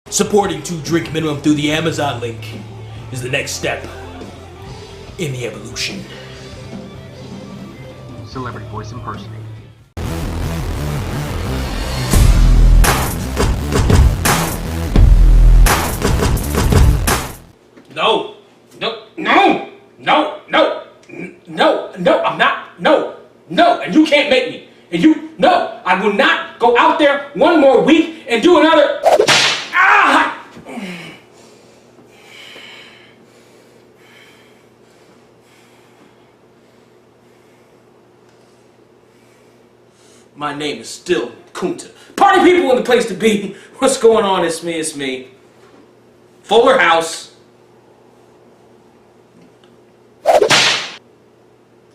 Supporting 2 drink minimum through the Amazon link is the next step in the evolution. Celebrity voice impersonator. No, I'm not. No, and you can't make me. No, I will not go out there one more week and do another. My name is still Kunta. Party people in the place to be. What's going on? It's me. Fuller House.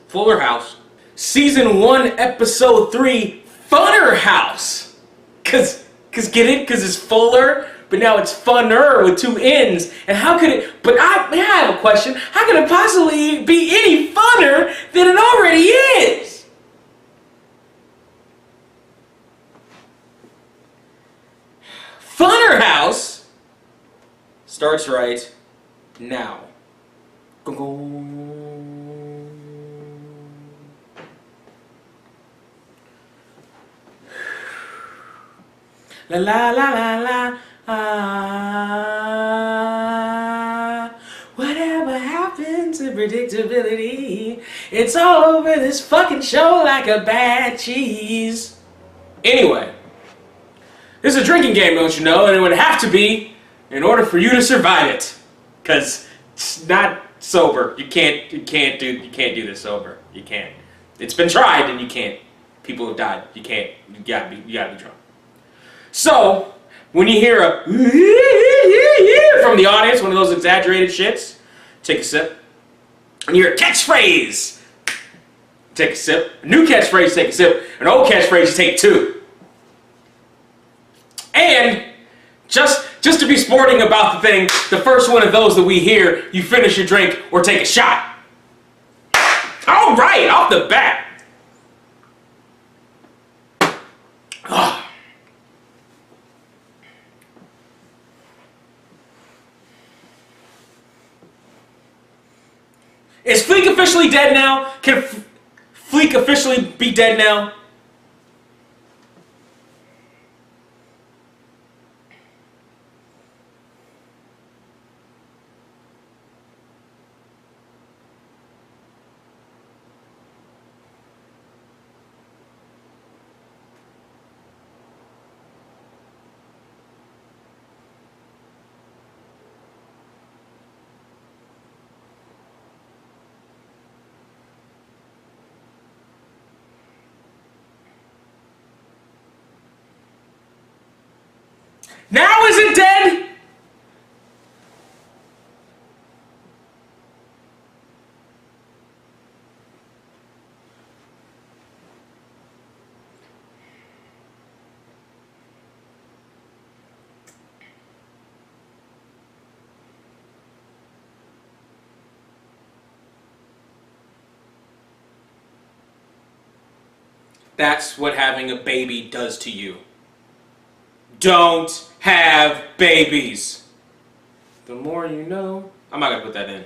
Fuller House. Season 1, Episode 3, Funner House. Cause get it? Cause it's fuller, but now it's funner with 2 N's. And how could it, but I have a question. How could it possibly be any funner than it already is? Funner House starts right now. La la la la la. Whatever happened to predictability? It's all over this fucking show like a bad cheese. Anyway. This is a drinking game, don't you know? And it would have to be in order for you to survive it. Cause it's not sober. You can't do this sober. You can't. It's been tried and you can't. People have died. You can't. You gotta be drunk. So, when you hear a from the audience, one of those exaggerated shits, take a sip. When you hear a catchphrase, take a sip. A new catchphrase, take a sip. An old catchphrase, you take 2. And just to be sporting about the thing, the first one of those that we hear, you finish your drink or take a shot. All right, off the bat. Is Fleek officially dead now? Can Fleek officially be dead now? Now is it dead? That's what having a baby does to you. Don't have babies. The more you know. I'm not gonna put that in.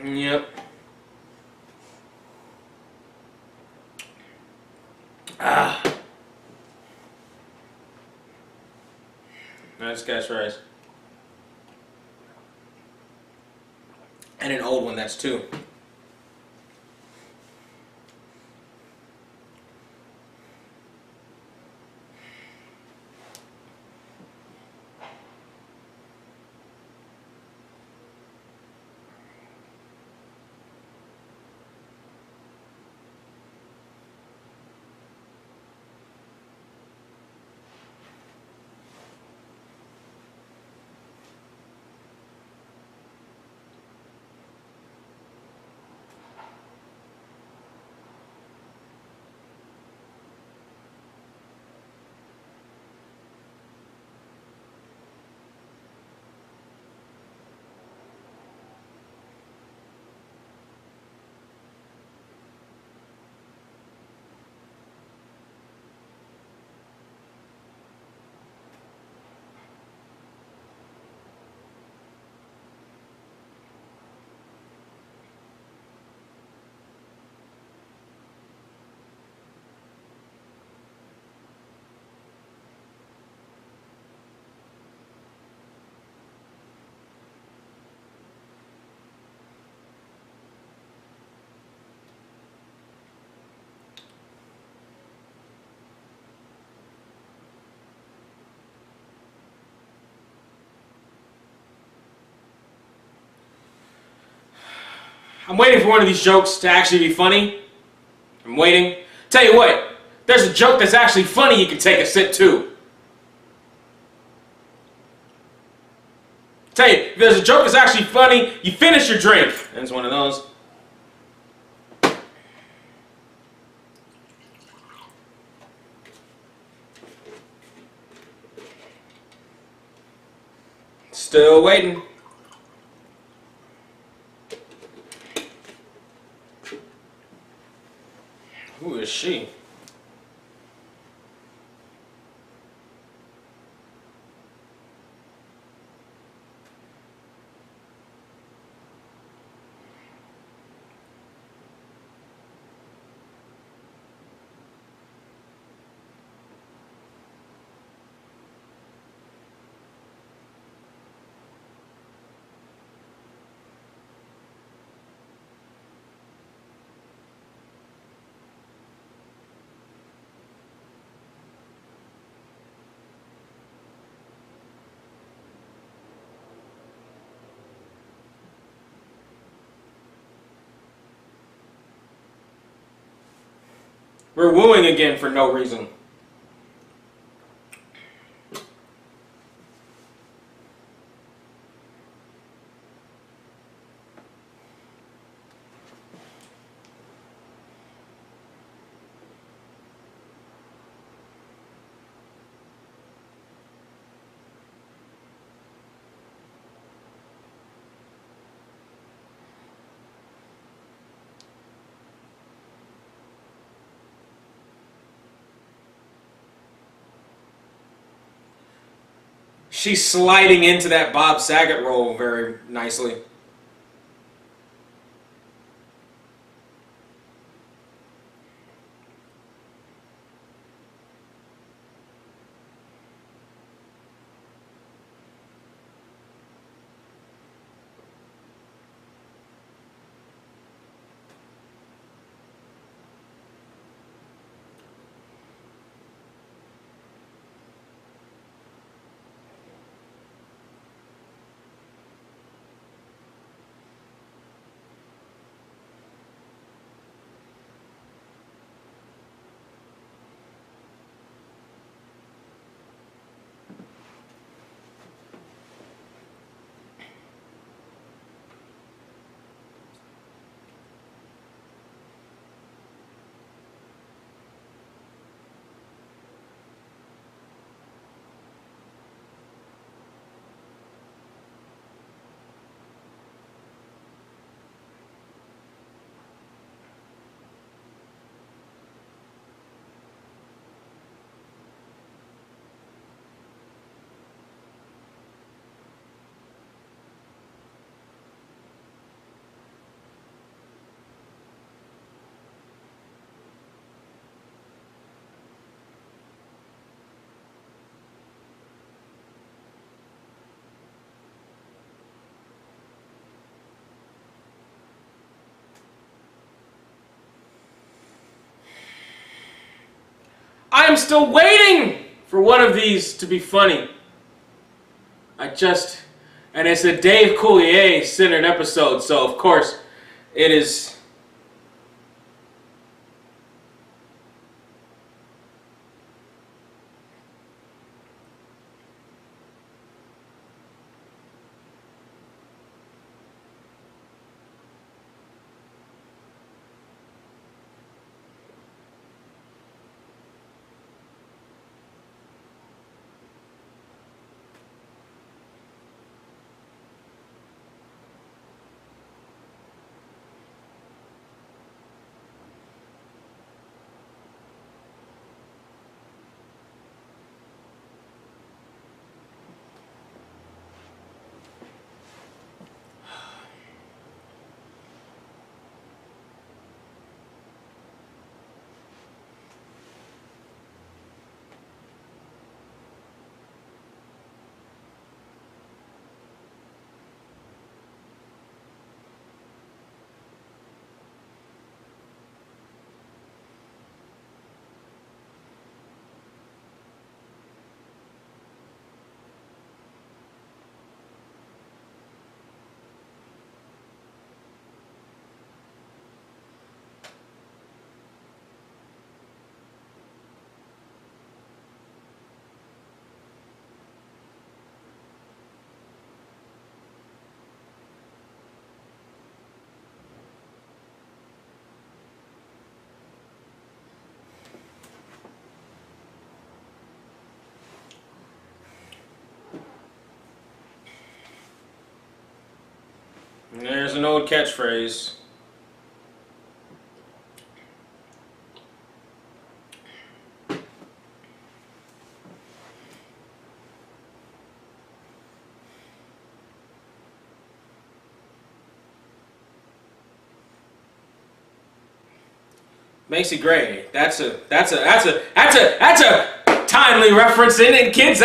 Yep. Nice cash rice. And an old one, that's 2. I'm waiting for one of these jokes to actually be funny. I'm waiting. Tell you what, there's a joke that's actually funny you can take a sip too. Tell you, if there's a joke that's actually funny, you finish your drink. And it's one of those. Still waiting. Who is she? We're wooing again for no reason. She's sliding into that Bob Saget role very nicely. I am still waiting for one of these to be funny. And it's a Dave Coulier-centered episode, so of course it is. There's an old catchphrase. Macy Gray. That's a timely reference in it, kids.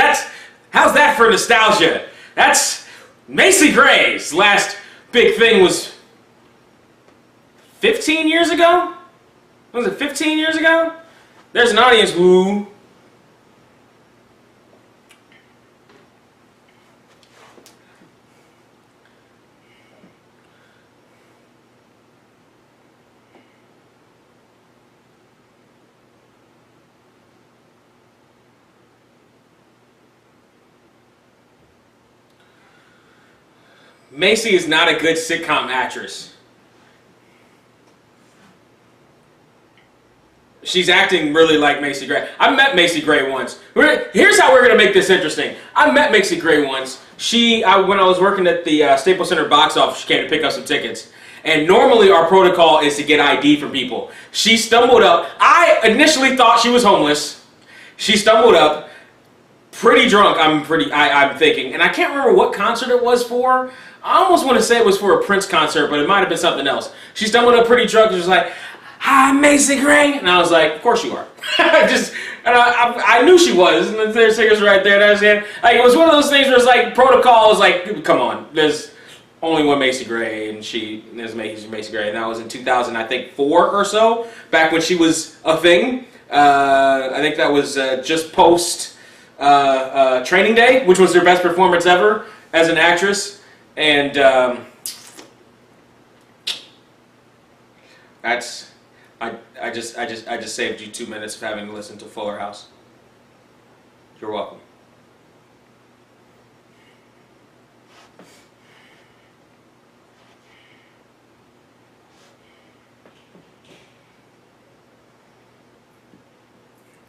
How's that for nostalgia? That's Macy Gray's last big thing was 15 years ago? Was it 15 years ago? There's an audience woo. Macy is not a good sitcom actress. She's acting really like Macy Gray. I met Macy Gray once. Here's how we're going to make this interesting. I met Macy Gray once. When I was working at the Staples Center box office, she came to pick up some tickets. And normally our protocol is to get ID from people. She stumbled up. I initially thought she was homeless. She stumbled up, pretty drunk, I'm thinking. And I can't remember what concert it was for. I almost want to say it was for a Prince concert, but it might have been something else. She stumbled up pretty drunk and was like, "Hi, Macy Gray," and I was like, "Of course you are." I knew she was, and their singers right there. Like, it was one of those things where it's like protocol is like, come on, there's only one Macy Gray, and there's Macy Gray, and that was in 2000, I think 4 or so, back when she was a thing. I think that was just post Training Day, which was her best performance ever as an actress. And I just saved you 2 minutes of having to listen to Fuller House. You're welcome.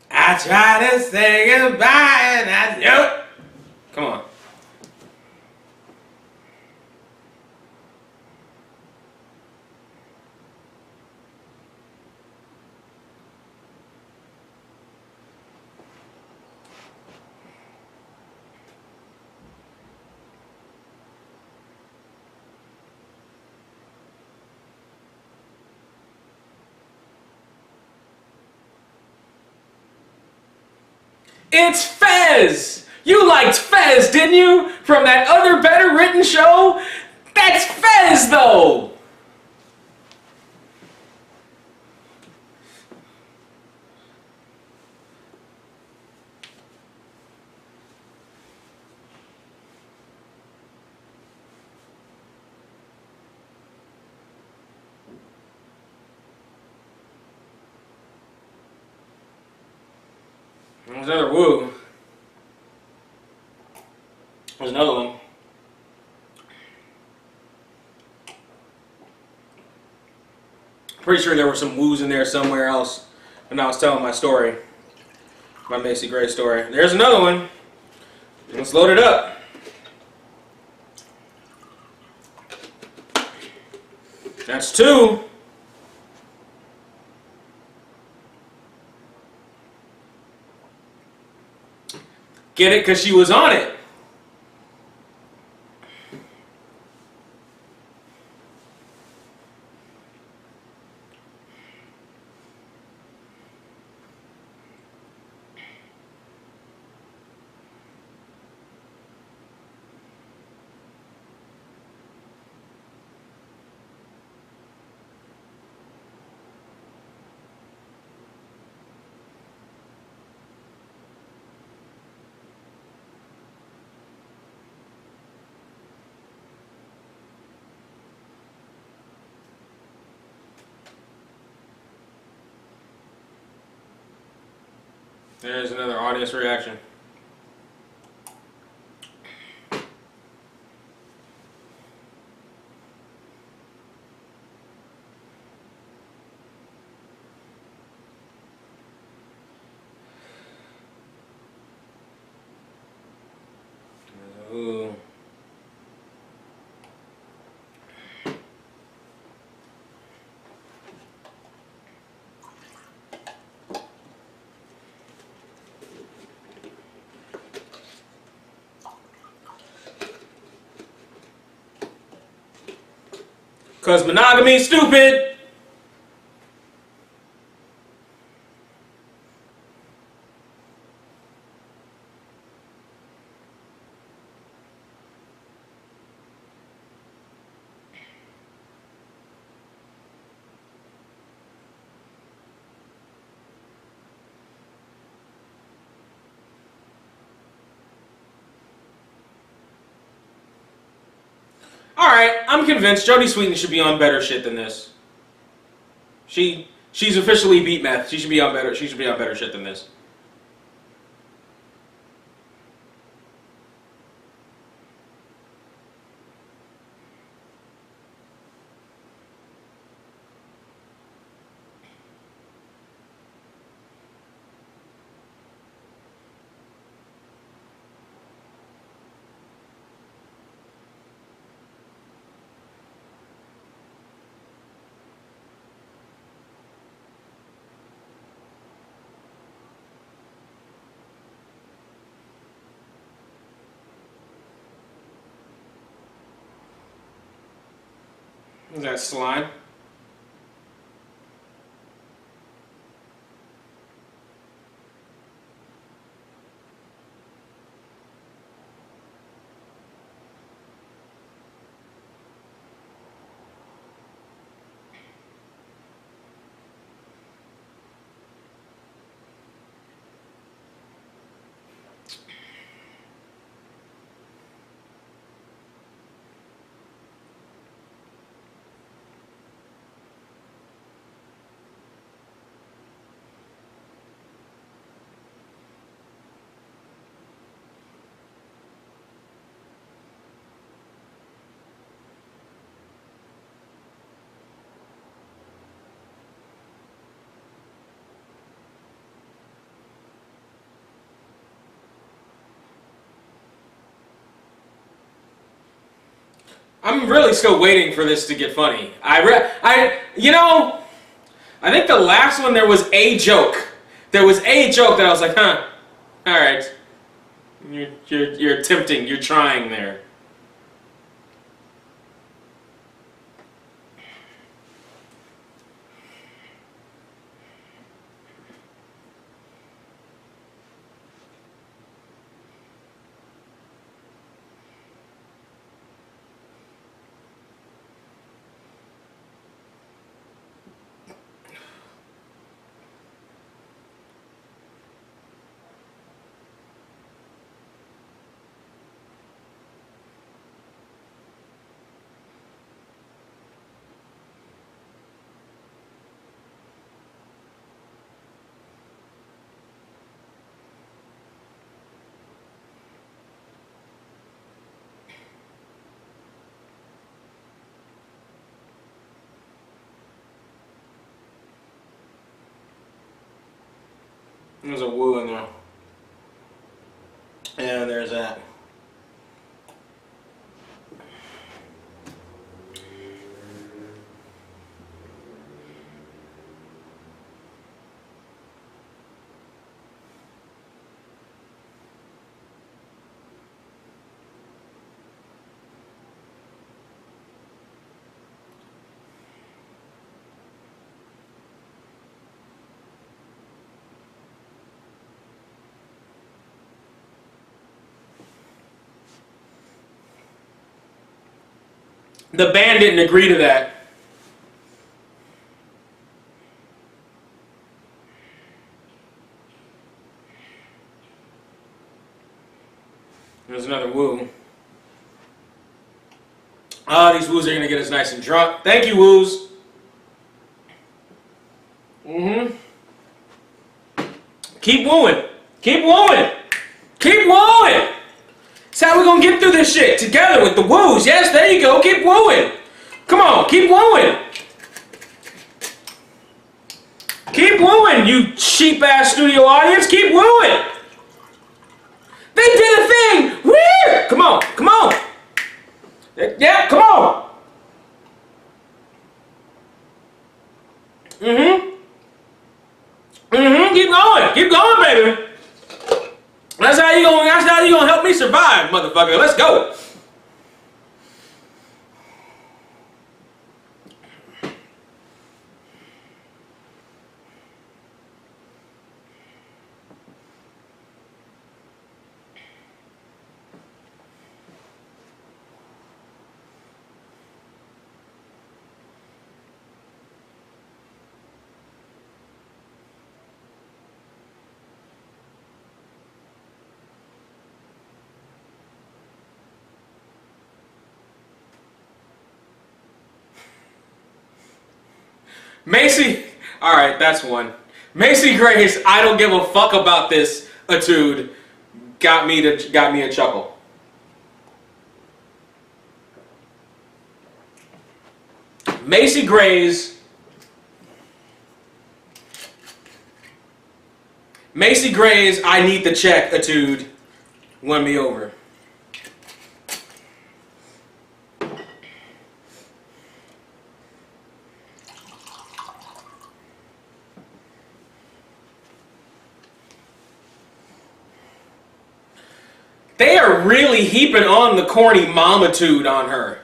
I try to say goodbye and nope. Come on. It's Fez! You liked Fez, didn't you? From that other better written show? That's Fez, though! There's another woo. There's another one. Pretty sure there were some woos in there somewhere else when I was telling my story. My Macy Gray story. There's another one. Let's load it up. That's 2. Get it? Because she was on it. There's another audience reaction. Ooh. Because monogamy is stupid. Alright, I'm convinced Jodie Sweetin should be on better shit than this. She's officially beat meth. She should be on better shit than this. Is that slime? I'm really still waiting for this to get funny. You know, I think the last one there was a joke. There was a joke that I was like, huh, all right. You're attempting, you're trying there. There's a woo in there. Yeah, there's that. The band didn't agree to that. There's another woo. Ah, these woos are going to get us nice and drunk. Thank you, woos. Keep wooing. Keep wooing. Keep wooing. That's how we're going to get through this shit. Together with the woos. Yes, there you go. Keep wooing. Come on, keep wooing. Keep wooing, you cheap-ass studio audience. Keep wooing. They did a thing. Woo! Come on, come on. Yeah, come on. Keep going, baby. That's how you gonna help me survive, motherfucker. Let's go. Macy, alright, that's one. Macy Gray's I don't give a fuck about this attitude got me a chuckle. Macy Gray's I need the check attitude won me over. They are really heaping on the corny momitude on her.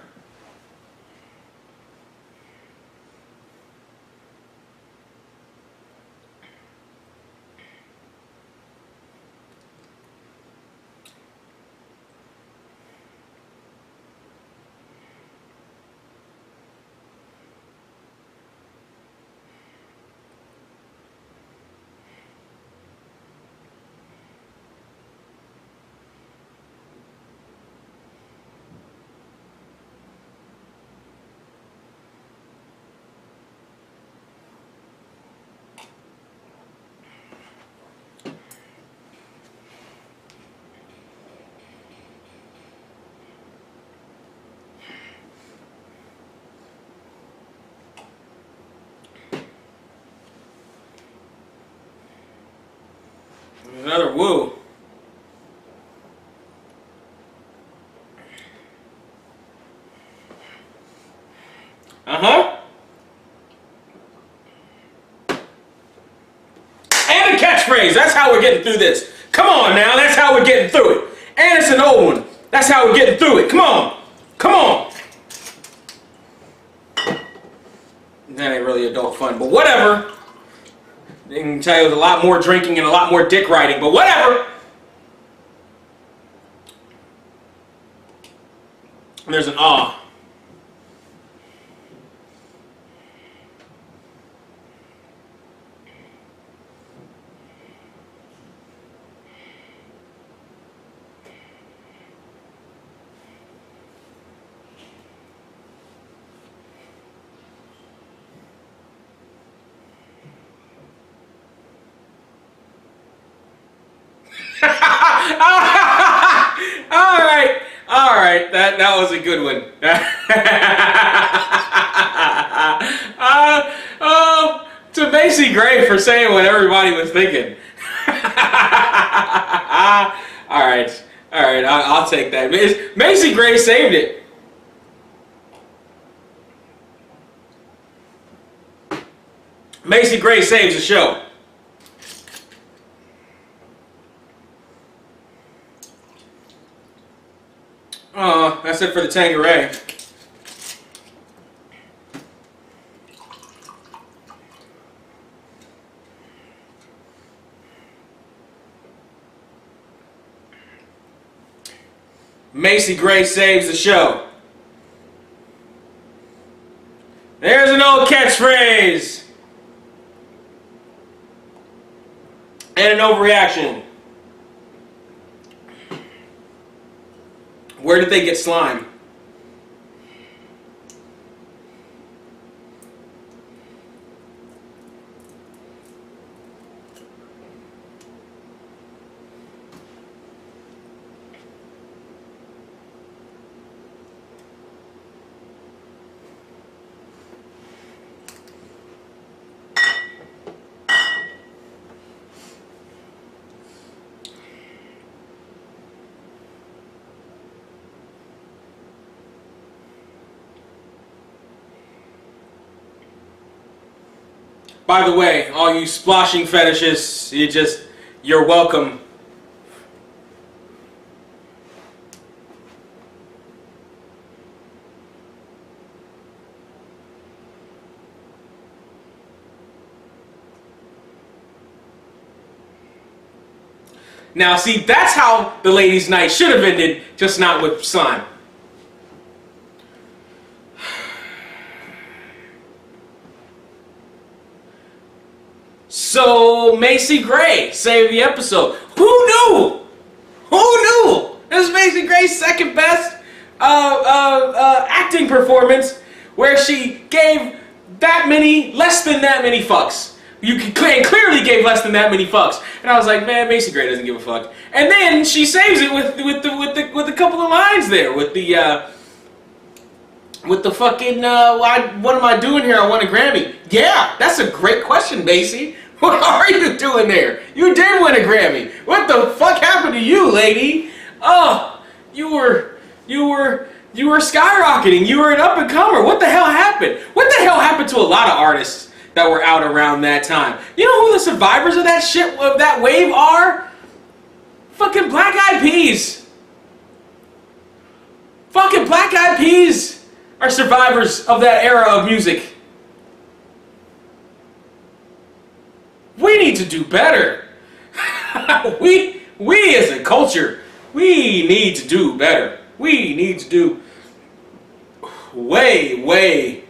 Another woo. Uh-huh. And a catchphrase. That's how we're getting through this. Come on now. That's how we're getting through it. And it's an old one. That's how we're getting through it. Come on. Come on. That ain't really adult fun, but whatever. I can tell you there's a lot more drinking and a lot more dick riding, but whatever. And there's an awe. All right, that was a good one. To Macy Gray for saying what everybody was thinking. all right, I'll take that. Macy Gray saved it. Macy Gray saves the show. Oh, that's it for the Tanqueray. Macy Gray saves the show. There's an old catchphrase. And an overreaction. Where did they get slime? By the way, all you splashing fetishists, you're welcome. Now, see, that's how the ladies' night should have ended, just not with slime. So, Macy Gray saved the episode. Who knew? Who knew? This is Macy Gray's second best acting performance, where she gave less than that many fucks. You clearly gave less than that many fucks. And I was like, man, Macy Gray doesn't give a fuck. And then she saves it with a couple of lines there, with the fucking what am I doing here? I want a Grammy. Yeah, that's a great question, Macy. What are you doing there? You did win a Grammy. What the fuck happened to you, lady? Oh, you were skyrocketing. You were an up and comer. What the hell happened? What the hell happened to a lot of artists that were out around that time? You know who the survivors of that shit, of that wave are? Fucking Black Eyed Peas. Fucking Black Eyed Peas are survivors of that era of music. We need to do better. we as a culture, we need to do better. We need to do way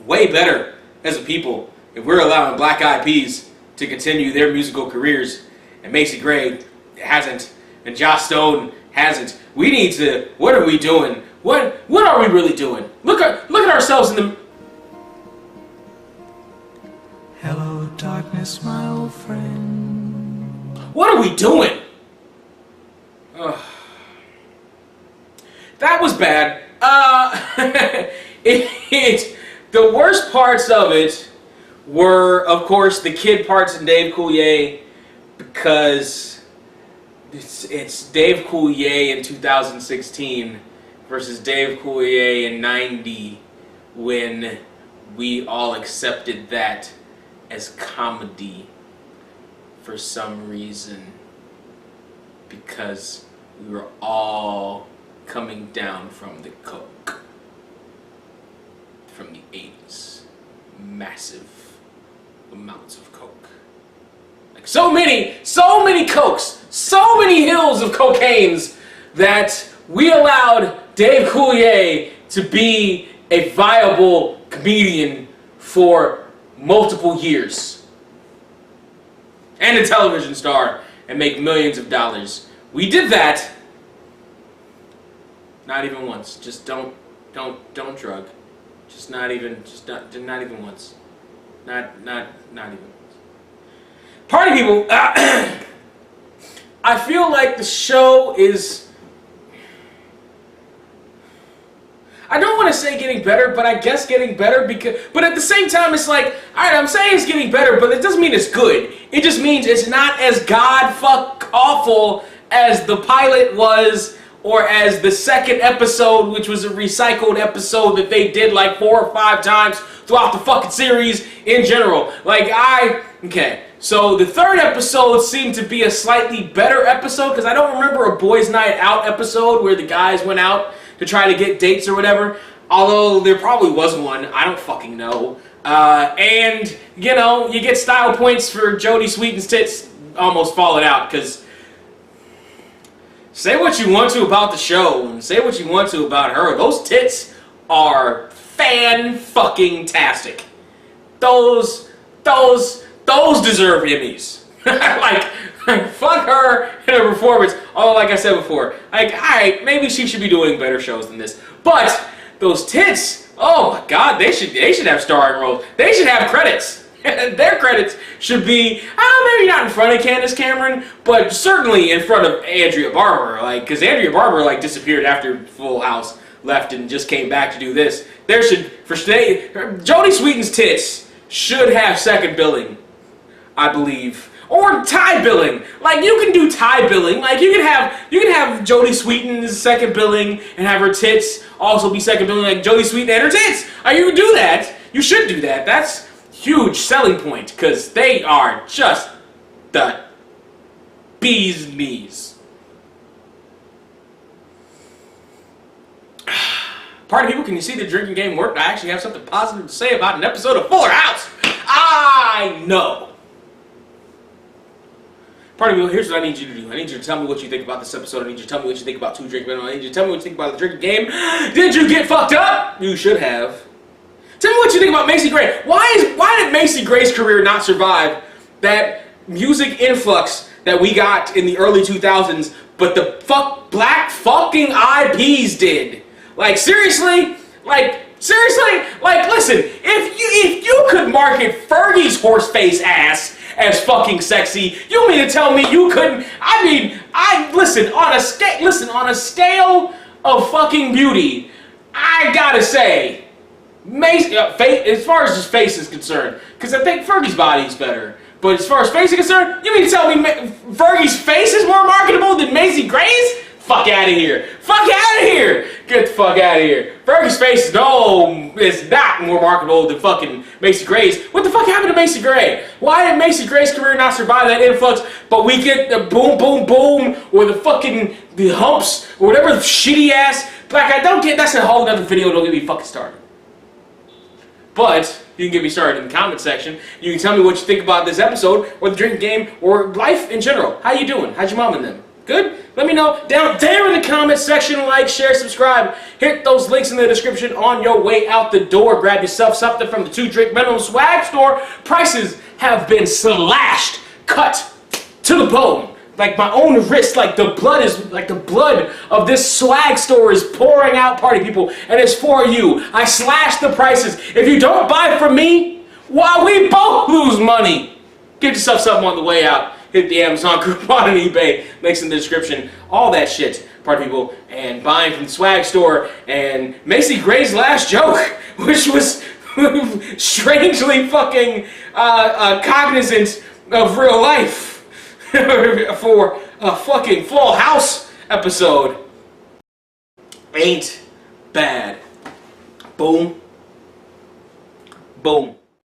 better as a people if we're allowing Black Eyed Peas to continue their musical careers and Macy Gray hasn't and Joss Stone hasn't. We need to. What are we doing? What are we really doing? Look at ourselves in the. Hello, darkness, my old friend. What are we doing? That was bad. The worst parts of it were, of course, the kid parts in Dave Coulier, because it's Dave Coulier in 2016 versus Dave Coulier in 90, when we all accepted that as comedy for some reason, because we were all coming down from the coke from the 80s. Massive amounts of coke. Like so many cokes, so many hills of cocaines, that we allowed Dave Coulier to be a viable comedian for multiple years and a television star and make millions of dollars. We did that. Not even once. Just don't drug. Just not even once. Not even once. Party people, I feel like the show is, I don't want to say getting better, but I guess getting better, but at the same time it's like, alright, I'm saying it's getting better, but it doesn't mean it's good. It just means it's not as god fuck awful as the pilot was, or as the second episode, which was a recycled episode that they did like 4 or 5 times throughout the fucking series in general. Okay, so the third episode seemed to be a slightly better episode, because I don't remember a Boys Night Out episode where the guys went out to try to get dates or whatever, although there probably was one, I don't fucking know. And, you know, you get style points for Jodie Sweetin's tits almost falling out, because say what you want to about the show, and say what you want to about her, those tits are fan-fucking-tastic. Those deserve Emmys. like, fuck her and her performance. Although, like I said before, alright, maybe she should be doing better shows than this. But those tits, oh my god, they should have starring roles. They should have credits. Their credits should be, maybe not in front of Candace Cameron, but certainly in front of Andrea Barber. Because Andrea Barber disappeared after Full House left and just came back to do this. Jodie Sweetin's tits should have second billing, I believe. Or tie billing. You can do tie billing. You can have Jodie Sweetin's second billing and have her tits also be second billing, like Jodie Sweetin and her tits. You can do that. You should do that. That's huge selling point, because they are just the bee's knees. Party people, can you see the drinking game worked? I actually have something positive to say about an episode of Fuller House. I know. Party people, here's what I need you to do. I need you to tell me what you think about this episode. I need you to tell me what you think about Two Drink Minimum. I need you to tell me what you think about the drinking game. Did you get fucked up? You should have. Tell me what you think about Macy Gray. Why did Macy Gray's career not survive that music influx that we got in the early 2000s, but the Black fucking Eyed Peas did? Seriously? Listen, horse face ass as fucking sexy. You mean to tell me you couldn't? Listen, on a scale of fucking beauty, I gotta say, as far as his face is concerned, because I think Fergie's body is better. But as far as face is concerned, you mean to tell me Fergie's face is more marketable than Macy Gray's? Fuck out of here. Fuck out of here. Get the fuck out of here. Fergie's face is not more marketable than fucking Macy Gray's. What the fuck happened to Macy Gray? Why did Macy Gray's career not survive that influx, but we get the boom, boom, boom, or the humps, or whatever the shitty ass black guy? Don't get, that's a whole other video, don't get me fucking started. But you can get me started in the comment section. You can tell me what you think about this episode, or the drinking game, or life in general. How you doing? How's your mom and them? Good? Let me know down there in the comment section. Like, share, subscribe. Hit those links in the description on your way out the door. Grab yourself something from the 2 Drink Minimum Swag Store. Prices have been slashed, cut to the bone. Like my own wrist, like the blood of this swag store is pouring out, party people, and it's for you. I slashed the prices. If you don't buy from me, well, we both lose money. Get yourself something on the way out. Hit the Amazon coupon and eBay. Links in the description. All that shit, party people. And buying from the swag store. And Macy Gray's last joke, which was strangely fucking cognizant of real life. For a fucking Full House episode. Ain't bad. Boom. Boom.